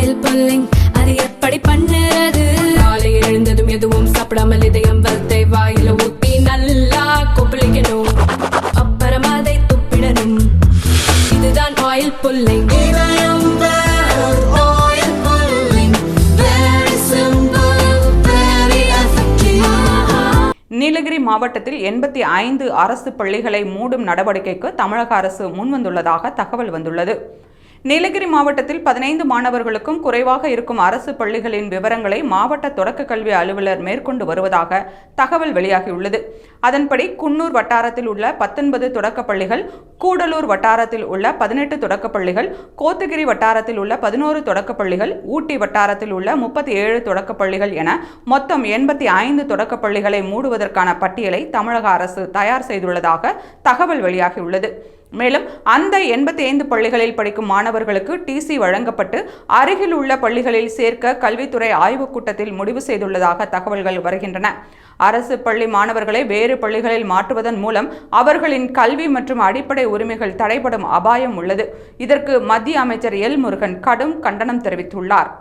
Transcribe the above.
Oil pulling அது எப்படி பண்ணுறது? காலையில் எழுந்ததும் எதுவும் சாப்பிடாமல் இதயம் வளர்த்தை வாயில ஊத்தி நல்லா கொப்பளிக்கணும், அப்புறம் அதை துப்பிடணும். இதுதான் ஆயில் புல்லிங். நீலகிரி மாவட்டத்தில் 85 அரசு பள்ளிகளை மூடும் நடவடிக்கைக்கு தமிழக அரசு முன்வந்துள்ளதாக தகவல் வந்துள்ளது. நீலகிரி மாவட்டத்தில் 15 மாணவர்களுக்கும் குறைவாக இருக்கும் அரசு பள்ளிகளின் விவரங்களை மாவட்ட தொடக்க கல்வி அலுவலர் மேற்கொண்டு வருவதாக தகவல் வெளியாகியுள்ளது. அதன்படி குன்னூர் வட்டாரத்தில் உள்ள 19 தொடக்கப் பள்ளிகள், கூடலூர் வட்டாரத்தில் உள்ள 18 தொடக்கப் பள்ளிகள், கோத்தகிரி வட்டாரத்தில் உள்ள 11 தொடக்கப் பள்ளிகள், ஊட்டி வட்டாரத்தில் உள்ள 37 தொடக்கப் பள்ளிகள் என மொத்தம் 85 தொடக்கப் பள்ளிகளை மூடுவதற்கான பட்டியலை தமிழக அரசு தயார் செய்துள்ளதாக தகவல் வெளியாகியுள்ளது. மேலும் அந்த 85 பள்ளிகளில் படிக்கும் மாணவர்களுக்கு டிசி வழங்கப்பட்டு அருகில் உள்ள பள்ளிகளில் சேர்க்க கல்வித்துறை ஆய்வுக் கூட்டத்தில் முடிவு செய்துள்ளதாக தகவல்கள் வருகின்றன. அரசு பள்ளி மாணவர்களை வேறு பள்ளிகளில் மாற்றுவதன் மூலம் அவர்களின் கல்வி மற்றும் அடிப்படை உரிமைகள் தடைபடும் அபாயம் உள்ளது. இதற்கு மத்திய அமைச்சர் எல் முருகன் கடும் கண்டனம் தெரிவித்துள்ளார்.